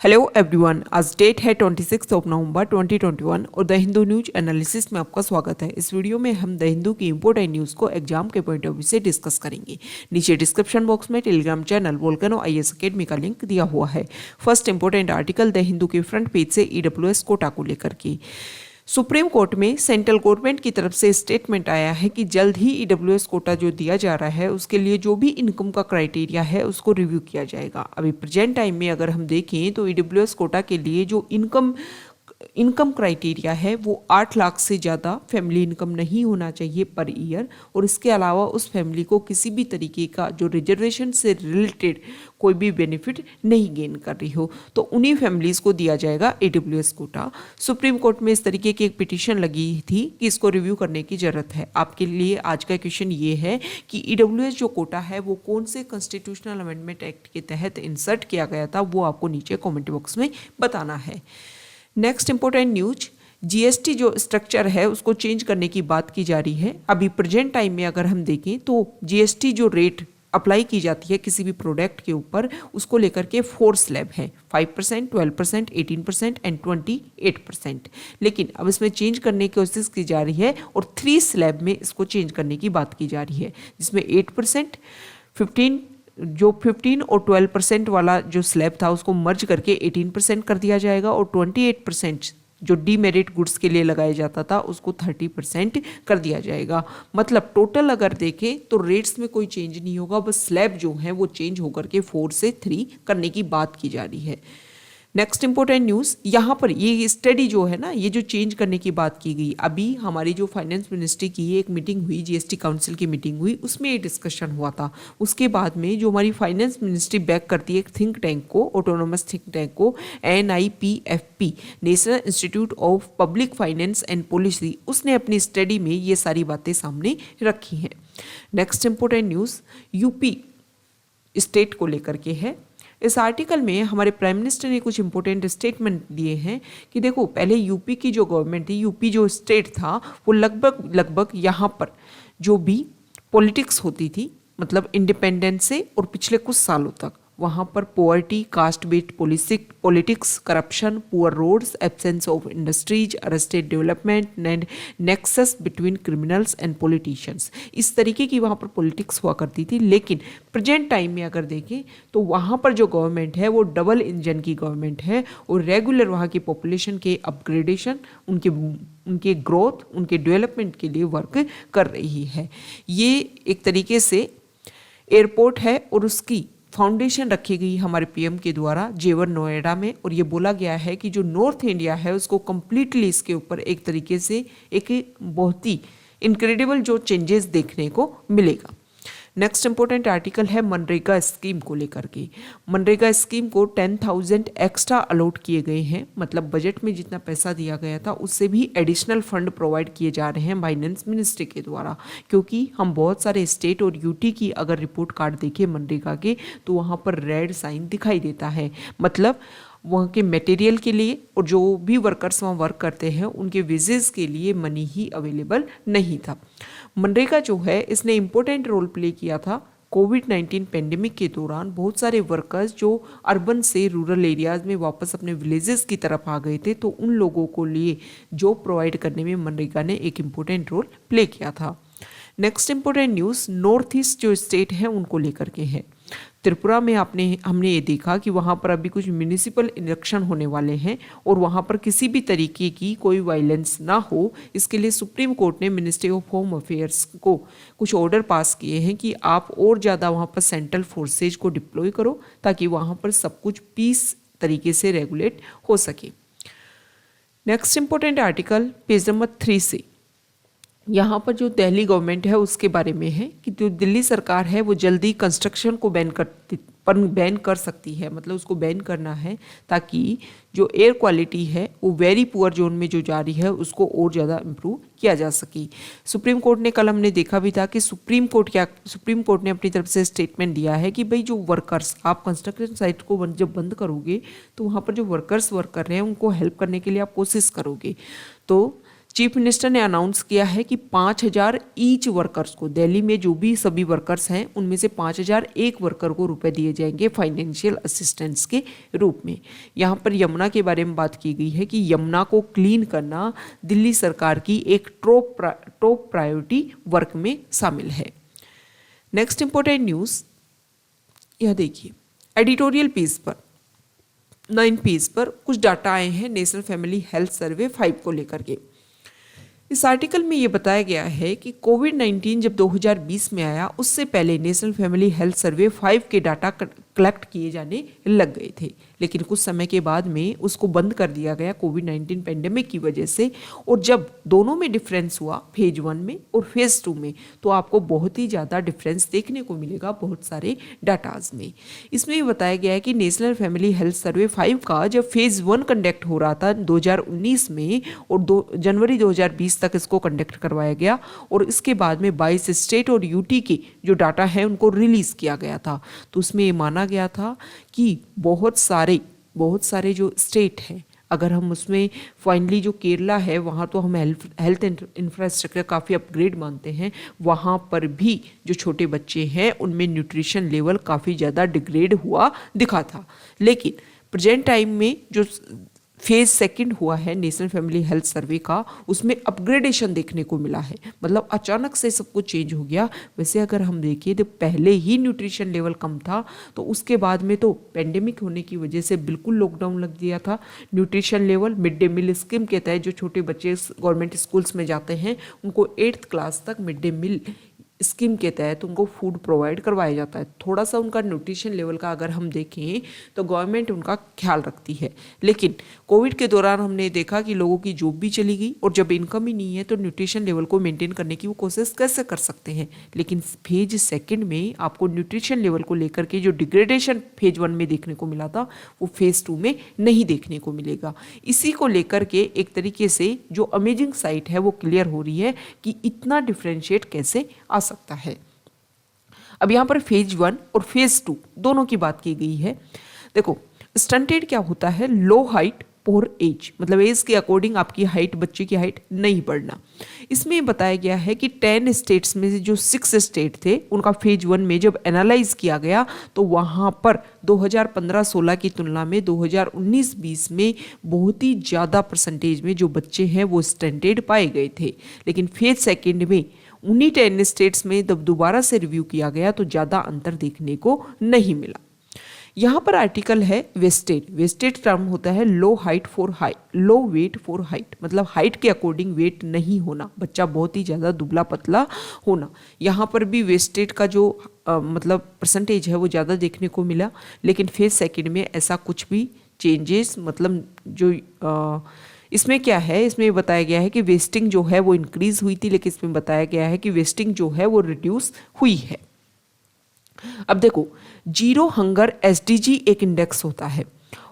Hello everyone, आज date है 26 नवंबर 2021 और द हिंदू न्यूज एनालिसिस में आपका स्वागत है। इस वीडियो में हम द हिंदू की इंपोर्टेंट न्यूज़ को एग्जाम के पॉइंट ऑफ व्यू से डिस्कस करेंगे। नीचे डिस्क्रिप्शन बॉक्स में Telegram channel volcano IAS academy का लिंक दिया हुआ है। First important article the Hindu के फ्रंट पेज से EWS कोटा को लेकर के सुप्रीम कोर्ट में सेंट्रल गवर्नमेंट की तरफ से स्टेटमेंट आया है कि जल्द ही EWS कोटा जो दिया जा रहा है उसके लिए जो भी इनकम का क्राइटेरिया है उसको रिव्यू किया जाएगा। अभी प्रेजेंट टाइम में अगर हम देखें तो EWS कोटा के लिए जो इनकम क्राइटेरिया है वो 8 लाख से ज़्यादा फैमिली इनकम नहीं होना चाहिए पर ईयर, और इसके अलावा उस फैमिली को किसी भी तरीके का जो रिजर्वेशन से रिलेटेड कोई भी बेनिफिट नहीं गेन कर रही हो तो उन्हीं फैमिलीज़ को दिया जाएगा EWS कोटा। सुप्रीम कोर्ट में इस तरीके की एक पिटीशन लगी थी कि इसको रिव्यू करने की ज़रूरत है। आपके लिए आज का क्वेश्चन ये है कि EWS जो कोटा है वो कौन से कॉन्स्टिट्यूशनल अमेंडमेंट एक्ट के तहत इंसर्ट किया गया था, वो आपको नीचे कॉमेंट बॉक्स में बताना है। नेक्स्ट इंपॉर्टेंट न्यूज, GST जो स्ट्रक्चर है उसको चेंज करने की बात की जा रही है। अभी प्रेजेंट टाइम में अगर हम देखें तो GST जो रेट अप्लाई की जाती है किसी भी प्रोडक्ट के ऊपर उसको लेकर के 4 स्लैब है, 5%, 12%, 18% एंड 28%। लेकिन अब इसमें चेंज करने की कोशिश की जा रही है और 3 स्लैब में इसको चेंज करने की बात की जा रही है, जिसमें 8%, 15 और 12% वाला जो स्लैब था उसको मर्ज करके 18% कर दिया जाएगा और 28% जो डीमेरिट गुड्स के लिए लगाया जाता था उसको 30% कर दिया जाएगा। मतलब टोटल अगर देखें तो रेट्स में कोई चेंज नहीं होगा, बस स्लैब जो है वो चेंज होकर के 4 से 3 करने की बात की जा रही है। नेक्स्ट इंपॉर्टेंट न्यूज़, यहाँ पर ये स्टडी जो है ना, ये जो चेंज करने की बात की गई, अभी हमारी जो फाइनेंस मिनिस्ट्री की एक मीटिंग हुई, GST काउंसिल की मीटिंग हुई, उसमें ये डिस्कशन हुआ था। उसके बाद में जो हमारी फाइनेंस मिनिस्ट्री बैक करती है एक थिंक टैंक को, ऑटोनोमस थिंक टैंक को, NIPFP, national institute of public finance and policy, उसने अपनी स्टडी में ये सारी बातें सामने रखी हैं। Next important news UP state को लेकर के है। इस आर्टिकल में हमारे प्राइम मिनिस्टर ने कुछ इंपॉर्टेंट स्टेटमेंट दिए हैं कि देखो, पहले यूपी की जो गवर्नमेंट थी, यूपी जो स्टेट था वो लगभग यहाँ पर जो भी पॉलिटिक्स होती थी, मतलब इंडिपेंडेंस से और पिछले कुछ सालों तक, वहाँ पर poverty, caste based politics, corruption, poor roads, absence of industries, arrested development and nexus between criminals and politicians, इस तरीके की वहाँ पर पॉलिटिक्स हुआ करती थी। लेकिन प्रेजेंट टाइम में अगर देखें तो वहाँ पर जो गवर्नमेंट है वो डबल इंजन की गवर्नमेंट है और रेगुलर वहाँ की पॉपुलेशन के अपग्रेडेशन, उनके ग्रोथ, उनके डेवलपमेंट के लिए वर्क कर रही है। ये एक तरीके से एयरपोर्ट है और उसकी फाउंडेशन रखी गई हमारे PM के द्वारा जेवर नोएडा में, और ये बोला गया है कि जो नॉर्थ इंडिया है उसको कम्प्लीटली इसके ऊपर एक तरीके से एक बहुत ही इनक्रेडिबल जो चेंजेस देखने को मिलेगा। नेक्स्ट इंपॉर्टेंट आर्टिकल है मनरेगा स्कीम को लेकर के। मनरेगा स्कीम को 10,000 एक्स्ट्रा अलॉट किए गए हैं, मतलब बजट में जितना पैसा दिया गया था उससे भी एडिशनल फंड प्रोवाइड किए जा रहे हैं फाइनेंस मिनिस्ट्री के द्वारा, क्योंकि हम बहुत सारे स्टेट और UT की अगर रिपोर्ट कार्ड देखें मनरेगा के तो वहाँ पर रेड साइन दिखाई देता है। मतलब वहाँ के मटेरियल के लिए और जो भी वर्कर्स वहाँ वर्क करते हैं उनके वेजेस के लिए मनी ही अवेलेबल नहीं था। मनरेगा जो है इसने इम्पोर्टेंट रोल प्ले किया था कोविड-19 पेंडेमिक के दौरान। बहुत सारे वर्कर्स जो अर्बन से रूरल एरियाज में वापस अपने विलेजेस की तरफ आ गए थे तो उन लोगों को लिए जॉब प्रोवाइड करने में मनरेगा ने एक इम्पोर्टेंट रोल प्ले किया था। Next important news north east जो स्टेट है उनको लेकर के है। त्रिपुरा में हमने ये देखा कि वहाँ पर अभी कुछ म्यूनिसिपल इलेक्शन होने वाले हैं और वहाँ पर किसी भी तरीके की कोई वायलेंस ना हो, इसके लिए सुप्रीम कोर्ट ने मिनिस्ट्री ऑफ होम अफेयर्स को कुछ ऑर्डर पास किए हैं कि आप और ज़्यादा वहाँ पर सेंट्रल फोर्सेज को डिप्लॉय करो ताकि वहाँ पर सब कुछ पीस तरीके से रेगुलेट हो सके। Next important article page number 3 से यहाँ पर जो दिल्ली गवर्नमेंट है उसके बारे में है कि जो दिल्ली सरकार है वो जल्दी कंस्ट्रक्शन को बैन कर सकती है, मतलब उसको बैन करना है ताकि जो एयर क्वालिटी है वो वेरी पुअर जोन में जो जा रही है उसको और ज़्यादा इम्प्रूव किया जा सके। सुप्रीम कोर्ट ने, कल हमने देखा भी था कि सुप्रीम कोर्ट ने अपनी तरफ से स्टेटमेंट दिया है कि भाई जो वर्कर्स, आप कंस्ट्रक्शन साइट को जब बंद करोगे तो वहाँ पर जो वर्कर्स वर्क कर रहे हैं उनको हेल्प करने के लिए आप कोशिश करोगे, तो चीफ मिनिस्टर ने अनाउंस किया है कि 5,000 ईच वर्कर्स को, दिल्ली में जो भी सभी वर्कर्स हैं उनमें से 5,000 एक वर्कर को रुपए दिए जाएंगे फाइनेंशियल असिस्टेंस के रूप में। यहाँ पर यमुना के बारे में बात की गई है कि यमुना को क्लीन करना दिल्ली सरकार की एक टॉप प्रायोरिटी वर्क में शामिल है। नेक्स्ट इंपॉर्टेंट न्यूज़, यह देखिए एडिटोरियल पेज पर 9 पेज पर कुछ डाटा आए हैं नेशनल फैमिली हेल्थ सर्वे 5 को लेकर के। इस आर्टिकल में ये बताया गया है कि कोविड-19 जब 2020 में आया उससे पहले नेशनल फैमिली हेल्थ सर्वे 5 के डाटा कलेक्ट किए जाने लग गए थे, लेकिन कुछ समय के बाद में उसको बंद कर दिया गया कोविड-19 पेंडेमिक की वजह से। और जब दोनों में डिफरेंस हुआ, फेज 1 में और फेज 2 में, तो आपको बहुत ही ज़्यादा डिफरेंस देखने को मिलेगा बहुत सारे डाटाज में। इसमें भी बताया गया है कि नेशनल फैमिली हेल्थ सर्वे 5 का जब फेज 1 कंडक्ट हो रहा था 2019 में और जनवरी 2020 तक इसको कंडक्ट करवाया गया, और इसके बाद में 22 स्टेट और यूटी के जो डाटा है उनको रिलीज किया गया था। तो उसमें ये माना गया था कि बहुत सारे जो स्टेट हैं, अगर हम उसमें फाइनली जो केरला है वहाँ तो हम हेल्थ इंफ्रास्ट्रक्चर काफ़ी अपग्रेड मानते हैं, वहाँ पर भी जो छोटे बच्चे हैं उनमें न्यूट्रिशन लेवल काफ़ी ज़्यादा डिग्रेड हुआ दिखा था। लेकिन प्रेजेंट टाइम में जो फेज 2 हुआ है नेशनल फैमिली हेल्थ सर्वे का, उसमें अपग्रेडेशन देखने को मिला है, मतलब अचानक से सब कुछ चेंज हो गया। वैसे अगर हम देखें तो पहले ही न्यूट्रिशन लेवल कम था, तो उसके बाद में तो पेंडेमिक होने की वजह से बिल्कुल लॉकडाउन लग दिया था। Nutrition level mid day meal scheme के तहत जो छोटे बच्चे गवर्नमेंट स्कूल्स में जाते हैं उनको 8th क्लास तक मिड डे मील स्कीम के तहत उनको फूड प्रोवाइड करवाया जाता है। थोड़ा सा उनका न्यूट्रिशन लेवल का अगर हम देखें तो गवर्नमेंट उनका ख्याल रखती है, लेकिन कोविड के दौरान हमने देखा कि लोगों की जॉब भी चली गई और जब इनकम ही नहीं है तो न्यूट्रिशन लेवल को मेंटेन करने की वो कोशिश कैसे कर सकते हैं। लेकिन फेज 2 में आपको न्यूट्रिशन लेवल को लेकर के जो डिग्रेडेशन फेज 1 में देखने को मिला था वो फेज 2 में नहीं देखने को मिलेगा। इसी को लेकर के एक तरीके से जो अमेजिंग साइट है वो क्लियर हो रही है कि इतना डिफ्रेंशिएट कैसे आ सकता है। अब यहाँ पर फेज 1 और फेज 2 दोनों की बात की गई है। देखो स्टंटेड क्या होता है, लो हाइट फॉर एज, मतलब एज के अकॉर्डिंग आपकी हाइट, बच्चे की हाइट नहीं बढ़ना। इसमें बताया गया है कि 10 स्टेट्स में से जो 6 स्टेट थे उनका फेज 1 में जब एनालाइज किया गया तो वहाँ पर 2015-16 की तुलना में 2019-20 में बहुत ही ज़्यादा परसेंटेज में जो बच्चे हैं वो स्टंटेड पाए गए थे। लेकिन फेज 2 में उन्हीं 10 स्टेट्स में जब दोबारा से रिव्यू किया गया तो ज़्यादा अंतर देखने को नहीं मिला। यहाँ पर आर्टिकल है वेस्टेड टर्म होता है लो वेट फॉर हाइट, मतलब हाइट के अकॉर्डिंग वेट नहीं होना, बच्चा बहुत ही ज़्यादा दुबला पतला होना। यहाँ पर भी वेस्टेड का जो मतलब परसेंटेज है वो ज़्यादा देखने को मिला, लेकिन फेज 2 में ऐसा कुछ भी चेंजेस, मतलब जो इसमें क्या है, इसमें बताया गया है कि वेस्टिंग जो है वो इंक्रीज हुई थी, लेकिन इसमें बताया गया है कि वेस्टिंग जो है वो रिड्यूस हुई है। अब देखो जीरो हंगर एसडीजी एक इंडेक्स होता है,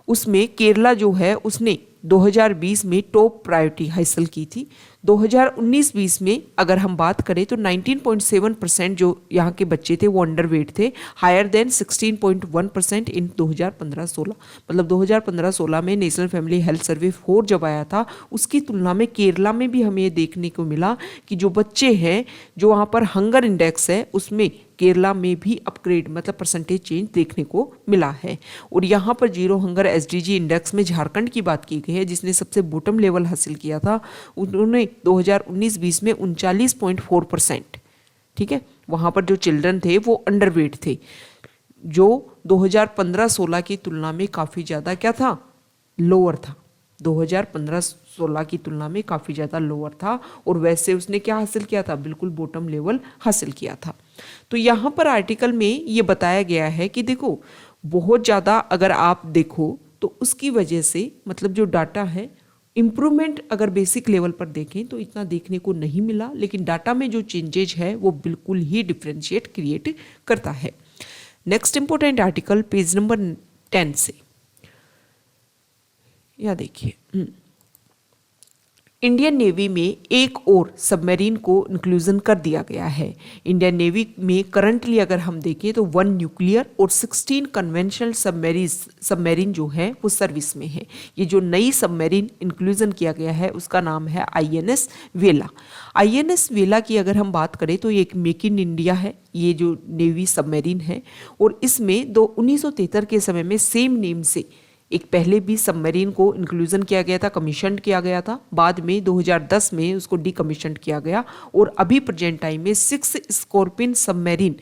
उसमें केरला जो है उसने 2020 में टॉप प्रायोरिटी हासिल की थी। 2019-20 में अगर हम बात करें तो 19.7% जो यहाँ के बच्चे थे वो अंडरवेट थे, हायर देन 16.1% इन 2015-16। मतलब 2015-16 में नेशनल फैमिली हेल्थ सर्वे 4 जब आया था उसकी तुलना में केरला में भी हमें ये देखने को मिला कि जो बच्चे हैं जो वहाँ पर हंगर इंडेक्स है उसमें केरला में भी अपग्रेड, मतलब परसेंटेज चेंज देखने को मिला है। और यहाँ पर जीरो हंगर एसडीजी इंडेक्स में झारखंड की बात की गई है जिसने सबसे बॉटम लेवल हासिल किया था, उन्होंने 2019-20 में 39.4%, ठीक है, वहाँ पर जो चिल्ड्रन थे वो अंडरवेट थे, जो 2015-16 की तुलना में काफ़ी ज़्यादा क्या था, लोअर था। 2015-16 की तुलना में काफ़ी ज़्यादा लोअर था और वैसे उसने क्या हासिल किया था, बिल्कुल बॉटम लेवल हासिल किया था। तो यहाँ पर आर्टिकल में ये बताया गया है कि देखो बहुत ज़्यादा अगर आप देखो तो उसकी वजह से मतलब जो डाटा है इम्प्रूवमेंट अगर बेसिक लेवल पर देखें तो इतना देखने को नहीं मिला, लेकिन डाटा में जो चेंजेज है वो बिल्कुल ही डिफ्रेंशिएट क्रिएट करता है। Next important article page number 10 से, या देखिए इंडियन नेवी में एक और सबमरीन को इंक्लूजन कर दिया गया है। इंडियन नेवी में करंटली अगर हम देखें तो 1 न्यूक्लियर और 16 कन्वेंशनल सबमरीन जो है वो सर्विस में है। ये जो नई सबमरीन इंक्लूजन किया गया है उसका नाम है INS वेला। INS वेला की अगर हम बात करें तो ये एक मेक इन इंडिया है, ये जो नेवी सबमरीन है, और इसमें 1973 के समय में सेम नेम से एक पहले भी सबमरीन को इंक्लूजन किया गया था, कमीशन किया गया था, बाद में 2010 में उसको डीकमीशन किया गया, और अभी प्रेजेंट टाइम में 6 स्कॉर्पियन सबमरीन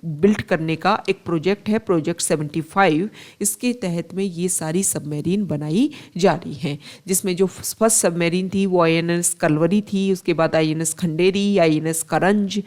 बिल्ड करने का एक प्रोजेक्ट है, प्रोजेक्ट 75। इसके तहत में ये सारी सबमरीन बनाई जा रही हैं, जिसमें जो फर्स्ट सबमरीन थी वो INS कलवरी थी, उसके बाद INS खंडेरी, INS करंज,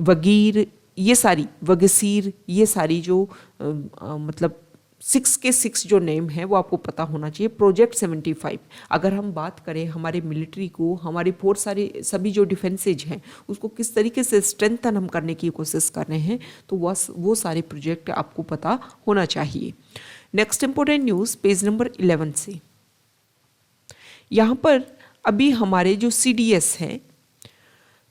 वगीर, ये सारी वगसीर, ये सारी जो मतलब 6 के 6 जो नेम है वो आपको पता होना चाहिए। प्रोजेक्ट 75 अगर हम बात करें हमारे मिलिट्री को, हमारे फोर्स सारे सभी जो डिफेंसेज हैं उसको किस तरीके से स्ट्रेंथन हम करने की कोशिश कर रहे हैं, तो वो सारे प्रोजेक्ट आपको पता होना चाहिए। Next important news page number 11 से, यहाँ पर अभी हमारे जो CDS हैं,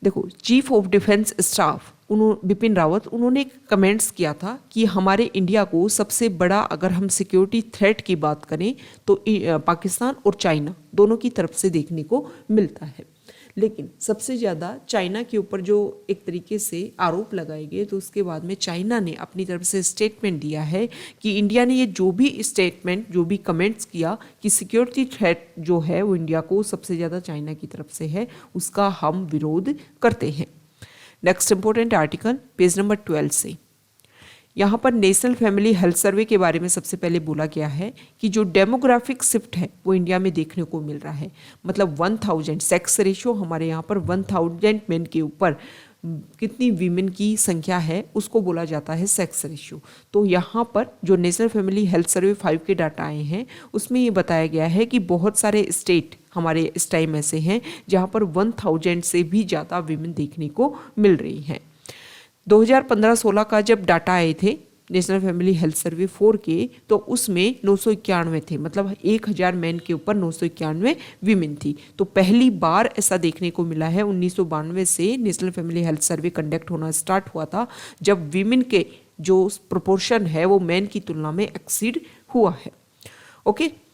देखो chief of defence staff Bipin Rawat, उन्होंने कमेंट्स किया था कि हमारे इंडिया को सबसे बड़ा अगर हम सिक्योरिटी थ्रेट की बात करें तो पाकिस्तान और चाइना दोनों की तरफ से देखने को मिलता है, लेकिन सबसे ज़्यादा चाइना के ऊपर जो एक तरीके से आरोप लगाए गए, तो उसके बाद में चाइना ने अपनी तरफ से स्टेटमेंट दिया है कि इंडिया ने ये जो भी स्टेटमेंट जो भी कमेंट्स किया कि सिक्योरिटी थ्रेट जो है वो इंडिया को सबसे ज़्यादा चाइना की तरफ से है, उसका हम विरोध करते हैं। Next important article page number 12 से, यहाँ पर नेशनल फैमिली हेल्थ सर्वे के बारे में सबसे पहले बोला गया है कि जो डेमोग्राफिक शिफ्ट है वो इंडिया में देखने को मिल रहा है, मतलब 1000 सेक्स रेशियो हमारे यहाँ पर 1000 मेन के ऊपर कितनी वीमेन की संख्या है उसको बोला जाता है सेक्स रेशियो। तो यहाँ पर जो नेशनल फैमिली हेल्थ सर्वे 5 के डाटा आए हैं उसमें ये बताया गया है कि बहुत सारे स्टेट हमारे इस टाइम ऐसे हैं जहाँ पर 1000 से भी ज़्यादा वीमेन देखने को मिल रही हैं। 2015-16 का जब डाटा आए थे नेशनल फैमिली हेल्थ सर्वे 4 के, तो उसमें 991 थे, मतलब 1000 मैन के ऊपर 991 वीमेन थी। तो पहली बार ऐसा देखने को मिला है 1992 से national family health survey conduct होना स्टार्ट हुआ था, जब वीमेन के जो प्रोपोर्शन है वो मैन की तुलना में एक्सीड हुआ है। ओके,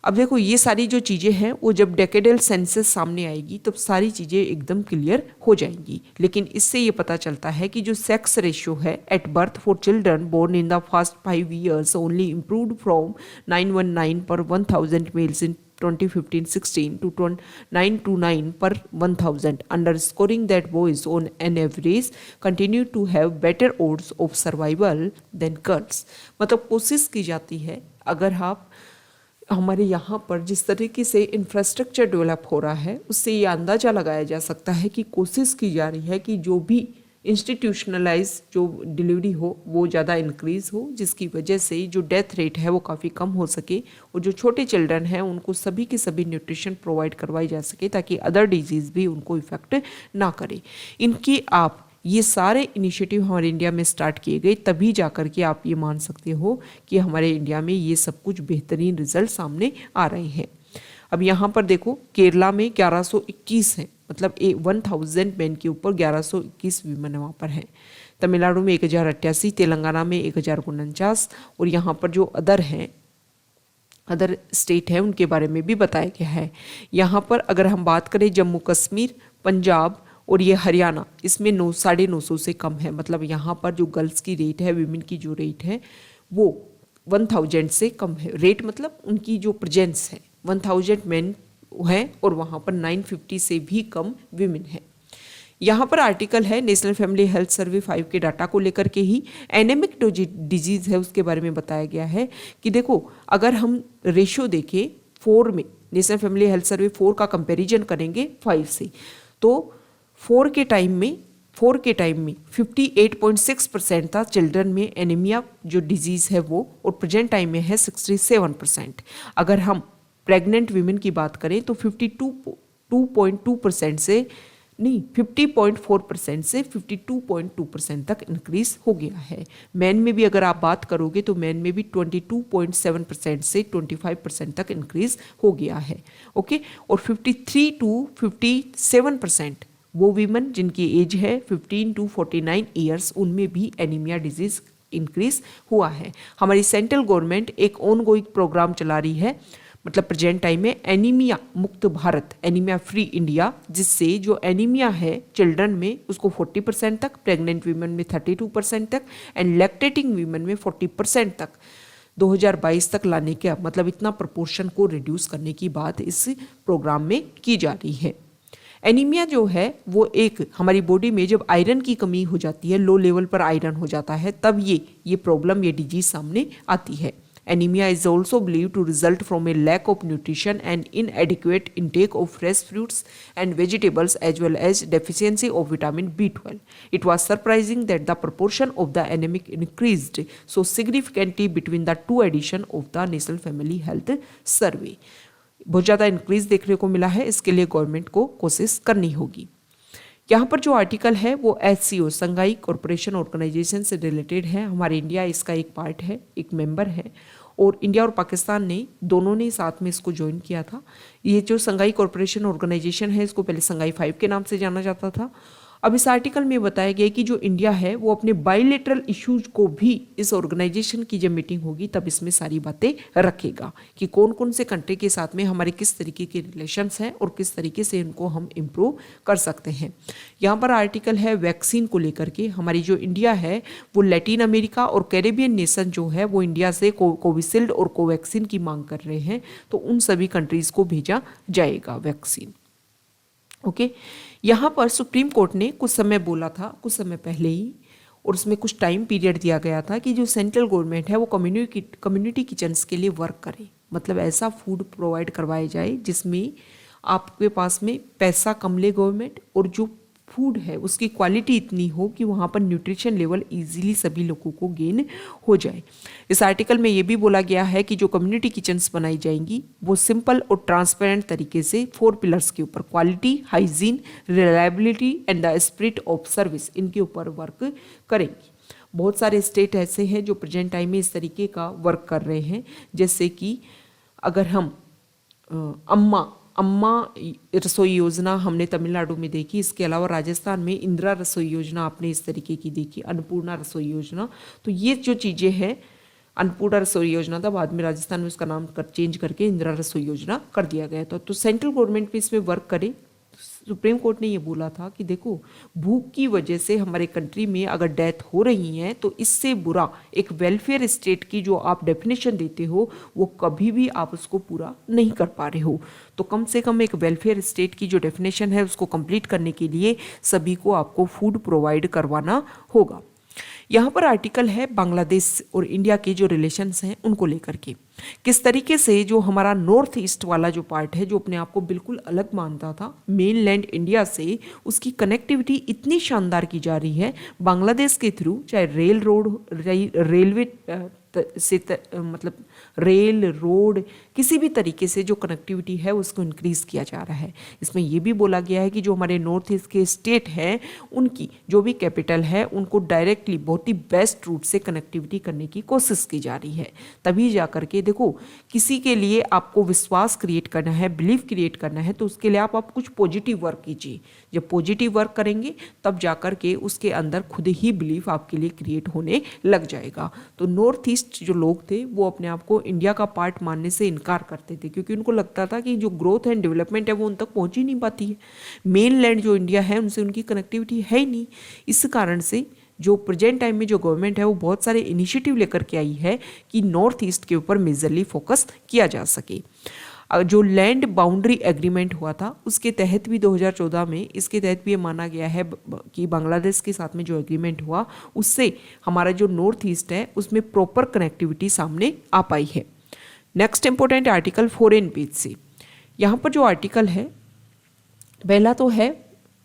अब देखो ये सारी जो चीज़ें हैं वो जब डेकेडल सेंसस सामने आएगी तब सारी चीज़ें एकदम क्लियर हो जाएंगी, लेकिन इससे ये पता चलता है कि जो सेक्स रेशियो है at birth for children born in the first 5 years only improved from 919 per 1000 males in 2015-16 to 929 per 1000, underscoring that boys on an average continue to have better odds of survival than girls। मतलब कोशिश की जाती है, अगर आप हमारे यहाँ पर जिस तरीके से इंफ्रास्ट्रक्चर डेवलप हो रहा है उससे ये अंदाज़ा लगाया जा सकता है कि कोशिश की जा रही है कि जो भी इंस्टीट्यूशनलाइज जो डिलीवरी हो वो ज़्यादा इंक्रीज़ हो, जिसकी वजह से जो डेथ रेट है वो काफ़ी कम हो सके, और जो छोटे चिल्ड्रन हैं उनको सभी के सभी न्यूट्रिशन प्रोवाइड करवाई जा सके ताकि अदर डिजीज़ भी उनको इफ़ेक्ट ना करे। इनकी आप ये सारे इनिशिएटिव हमारे इंडिया में स्टार्ट किए गए, तभी जाकर के आप ये मान सकते हो कि हमारे इंडिया में ये सब कुछ बेहतरीन रिजल्ट सामने आ रहे हैं। अब यहाँ पर देखो केरला में 1121 हैं, मतलब 1000 मैन के ऊपर 1121 वीमेन वहाँ पर हैं। तमिलनाडु में 1088, तेलंगाना में 1049, और यहाँ पर जो अदर हैं अदर स्टेट है उनके बारे में भी बताया गया है। यहाँ पर अगर हम बात करें जम्मू कश्मीर, पंजाब और ये हरियाणा, इसमें 950 से कम है, मतलब यहाँ पर जो गर्ल्स की रेट है, वीमेन की जो रेट है वो 1000 से कम है। रेट मतलब उनकी जो प्रेजेंस है 1000 मैन है और वहाँ पर 950 से भी कम वीमेन है। यहाँ पर आर्टिकल है नेशनल फैमिली हेल्थ सर्वे 5 के डाटा को लेकर के ही, एनेमिक डिजीज़ है उसके बारे में बताया गया है कि देखो अगर हम रेशियो देखें 4 में, नेशनल फैमिली हेल्थ सर्वे 4 का कंपैरिजन करेंगे 5 से, तो 4 के टाइम में 58.6% था चिल्ड्रन में एनीमिया जो डिजीज़ है वो, और प्रेजेंट टाइम में है 67%। अगर हम प्रेग्नेंट वीमेन की बात करें तो 52.2% से नहीं 50.4% से 52.2% तक इंक्रीज हो गया है। मैन में भी अगर आप बात करोगे तो मैन में भी 22.7% से 25% तक इंक्रीज हो गया है। ओके, और 53 to 57% वो वीमेन जिनकी एज है 15 to 49 ईयर्स, उनमें भी एनीमिया डिजीज इंक्रीज हुआ है। हमारी सेंट्रल गवर्नमेंट एक ऑनगोइंग प्रोग्राम चला रही है, मतलब प्रेजेंट टाइम में एनीमिया मुक्त भारत, एनीमिया फ्री इंडिया, जिससे जो एनीमिया है चिल्ड्रन में उसको 40% तक, प्रेग्नेंट वीमेन में 32% तक एंड लैक्टेटिंग वीमेन में 40% तक 2022 तक लाने का, मतलब इतना प्रोपोर्शन को रिड्यूस करने की बात इस प्रोग्राम में की जा रही है। एनीमिया जो है वो एक हमारी बॉडी में जब आयरन की कमी हो जाती है, लो लेवल पर आयरन हो जाता है, तब ये प्रॉब्लम, ये डिजीज सामने आती है। Anaemia is also believe to result from a lack of nutrition and inadequate intake of fresh fruits and vegetables as well as deficiency of vitamin B12. It was surprising that the proportion of the anemic increased so significantly between the two edition of the National Family Health Survey. बहुत ज़्यादा increase देखने को मिला है, इसके लिए government को कोशिश करनी होगी। यहाँ पर जो आर्टिकल है वो HCO संघाई कॉरपोरेशन ऑर्गेनाइजेशन से रिलेटेड है। हमारे इंडिया इसका एक पार्ट है, एक मेंबर है, और इंडिया और पाकिस्तान ने दोनों ने साथ में इसको ज्वाइन किया था। ये जो संघाई कॉरपोरेशन ऑर्गेनाइजेशन है, इसको पहले संघाई 5 के नाम से जाना जाता था। अब इस आर्टिकल में बताया गया कि जो इंडिया है वो अपने बायलैटरल इश्यूज को भी इस ऑर्गेनाइजेशन की जब मीटिंग होगी तब इसमें सारी बातें रखेगा कि कौन कौन से कंट्री के साथ में हमारे किस तरीके के रिलेशंस हैं और किस तरीके से इनको हम इम्प्रूव कर सकते हैं। यहाँ पर आर्टिकल है वैक्सीन को लेकर के। हमारी जो इंडिया है वो लैटिन अमेरिका और कैरेबियन नेशन जो है वो इंडिया से कोविशील्ड और कोवैक्सीन की मांग कर रहे हैं, तो उन सभी कंट्रीज़ को भेजा जाएगा वैक्सीन। ओके, यहाँ पर सुप्रीम कोर्ट ने कुछ समय बोला था, कुछ समय पहले ही, और उसमें कुछ टाइम पीरियड दिया गया था कि जो सेंट्रल गवर्नमेंट है वो कम्युनिटी किचन्स के लिए वर्क करे, मतलब ऐसा फूड प्रोवाइड करवाया जाए जिसमें आपके पास में पैसा कम ले गवर्नमेंट, और जो फूड है उसकी क्वालिटी इतनी हो कि वहाँ पर न्यूट्रिशन लेवल इजीली सभी लोगों को गेन हो जाए। इस आर्टिकल में ये भी बोला गया है कि जो कम्युनिटी किचन्स बनाई जाएंगी वो सिंपल और ट्रांसपेरेंट तरीके से 4 पिलर्स के ऊपर, quality, hygiene, reliability and the spirit of service, इनके ऊपर वर्क करेंगी। बहुत सारे स्टेट ऐसे हैं जो प्रेजेंट टाइम में इस तरीके का वर्क कर रहे हैं, जैसे कि अगर हम अम्मा रसोई योजना हमने तमिलनाडु में देखी, इसके अलावा राजस्थान में इंदिरा रसोई योजना आपने इस तरीके की देखी, अन्नपूर्णा रसोई योजना। तो ये जो चीज़ें हैं, अन्नपूर्णा रसोई योजना था, बाद में राजस्थान में उसका नाम चेंज करके इंदिरा रसोई योजना कर दिया गया था। तो सेंट्रल गवर्नमेंट भी इसमें वर्क करे। सुप्रीम कोर्ट ने ये बोला था कि देखो, भूख की वजह से हमारे कंट्री में अगर डेथ हो रही है तो इससे बुरा एक वेलफेयर स्टेट की जो आप डेफिनेशन देते हो वो कभी भी आप उसको पूरा नहीं कर पा रहे हो। तो कम से कम एक वेलफेयर स्टेट की जो डेफिनेशन है उसको कंप्लीट करने के लिए सभी को आपको फूड प्रोवाइड करवाना होगा। यहाँ पर आर्टिकल है बांग्लादेश और इंडिया के जो रिलेशंस हैं उनको लेकर के, किस तरीके से जो हमारा नॉर्थ ईस्ट वाला जो पार्ट है जो अपने आप को बिल्कुल अलग मानता था मेनलैंड इंडिया से, उसकी कनेक्टिविटी इतनी शानदार की जा रही है बांग्लादेश के थ्रू, चाहे रेल रोड, रेलवे से मतलब रेल रोड, किसी भी तरीके से जो कनेक्टिविटी है उसको इंक्रीज़ किया जा रहा है। इसमें यह भी बोला गया है कि जो हमारे नॉर्थ ईस्ट के स्टेट हैं उनकी जो भी कैपिटल है उनको डायरेक्टली बहुत ही बेस्ट रूट से कनेक्टिविटी करने की कोशिश की जा रही है। तभी जा कर के देखो, किसी के लिए आपको विश्वास क्रिएट करना है, बिलीव क्रिएट करना है, तो उसके लिए आप कुछ पॉजिटिव वर्क कीजिए। जब पॉजिटिव वर्क करेंगे तब जा कर के उसके अंदर खुद ही बिलीव आपके लिए क्रिएट होने लग जाएगा। तो नॉर्थ ईस्ट जो लोग थे वो अपने आप को इंडिया का पार्ट मानने से इनकार करते थे, क्योंकि उनको लगता था कि जो ग्रोथ एंड डेवलपमेंट है वो उन तक पहुंच ही नहीं पाती है। मेनलैंड जो इंडिया है उनसे उनकी कनेक्टिविटी है ही नहीं। इस कारण से जो प्रेजेंट टाइम में जो गवर्नमेंट है वो बहुत सारे इनिशिएटिव लेकर के आई है कि नॉर्थ ईस्ट के ऊपर मेजरली फोकस किया जा सके। जो लैंड बाउंड्री एग्रीमेंट हुआ था उसके तहत भी 2014 में, इसके तहत भी ये माना गया है कि बांग्लादेश के साथ में जो एग्रीमेंट हुआ उससे हमारा जो नॉर्थ ईस्ट है उसमें प्रॉपर कनेक्टिविटी सामने आ पाई है। Next important article foreign page से, यहाँ पर जो आर्टिकल है पहला तो है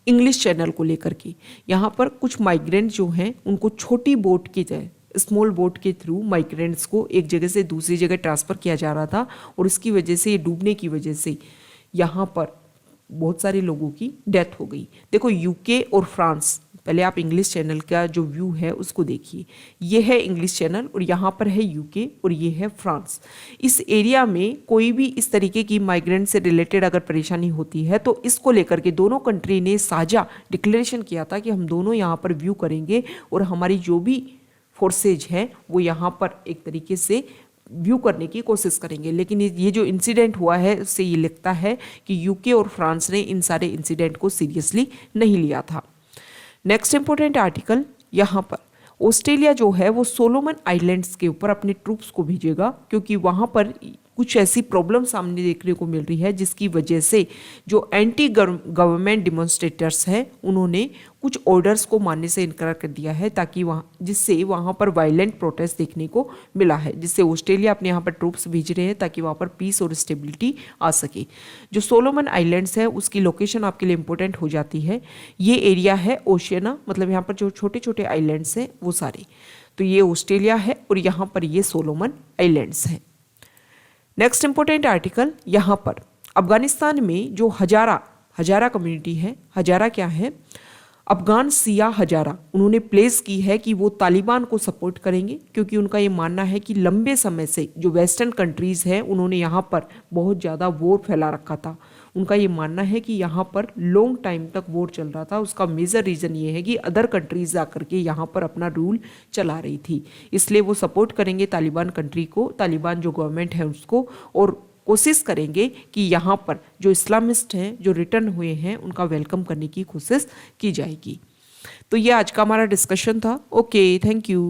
इंग्लिश चैनल को लेकर के। यहाँ पर कुछ माइग्रेंट जो हैं उनको छोटी बोट की तरह, स्मॉल बोट के थ्रू माइग्रेंट्स को एक जगह से दूसरी जगह ट्रांसफ़र किया जा रहा था, और इसकी वजह से, डूबने की वजह से यहाँ पर बहुत सारे लोगों की डेथ हो गई। देखो यूके और फ्रांस, पहले आप इंग्लिश चैनल का जो व्यू है उसको देखिए, ये है इंग्लिश चैनल और यहाँ पर है यूके और ये है फ्रांस। इस एरिया में कोई भी इस तरीके की माइग्रेंट से रिलेटेड अगर परेशानी होती है तो इसको लेकर के दोनों कंट्री ने साझा डिक्लेरेशन किया था कि हम दोनों यहाँ पर व्यू करेंगे और हमारी जो भी फोर्सेज हैं वो यहाँ पर एक तरीके से व्यू करने की कोशिश करेंगे। लेकिन ये जो इंसिडेंट हुआ है उससे ये लगता है कि यूके और फ्रांस ने इन सारे इंसिडेंट को सीरियसली नहीं लिया था। नेक्स्ट इंपॉर्टेंट आर्टिकल, यहाँ पर ऑस्ट्रेलिया जो है वो सोलोमन आइलैंड्स के ऊपर अपने ट्रूप्स को भेजेगा, क्योंकि वहाँ पर कुछ ऐसी प्रॉब्लम सामने देखने को मिल रही है जिसकी वजह से जो एंटी गवर्नमेंट डिमॉन्स्ट्रेटर्स हैं उन्होंने कुछ ऑर्डर्स को मानने से इनकार कर दिया है, ताकि जिससे वहाँ पर वायलेंट प्रोटेस्ट देखने को मिला है, जिससे ऑस्ट्रेलिया अपने यहाँ पर ट्रूप्स भेज रहे हैं ताकि वहाँ पर पीस और स्टेबिलिटी आ सके। जो सोलोमन आइलैंड्स है उसकी लोकेशन आपके लिए इंपॉर्टेंट हो जाती है। ये एरिया है ओशियना, मतलब यहाँ पर जो छोटे छोटे आइलैंड्स हैं वो सारे, तो ये ऑस्ट्रेलिया है और यहाँ पर ये सोलोमन आइलैंड्स है। नेक्स्ट इंपॉर्टेंट आर्टिकल, यहाँ पर अफगानिस्तान में जो हजारा कम्युनिटी है, हजारा क्या है, अफगान सिया हजारा, उन्होंने प्लेस की है कि वो तालिबान को सपोर्ट करेंगे, क्योंकि उनका ये मानना है कि लंबे समय से जो वेस्टर्न कंट्रीज़ हैं उन्होंने यहाँ पर बहुत ज़्यादा वॉर फैला रखा था। उनका ये मानना है कि यहाँ पर लॉन्ग टाइम तक वॉर चल रहा था। उसका मेजर रीज़न ये है कि अदर कंट्रीज आकर के यहाँ पर अपना रूल चला रही थी, इसलिए वो सपोर्ट करेंगे तालिबान कंट्री को, तालिबान जो गवर्नमेंट है उसको, और कोशिश करेंगे कि यहाँ पर जो इस्लामिस्ट हैं जो रिटर्न हुए हैं उनका वेलकम करने की कोशिश की जाएगी। तो ये आज का हमारा डिस्कशन था। Okay, thank you.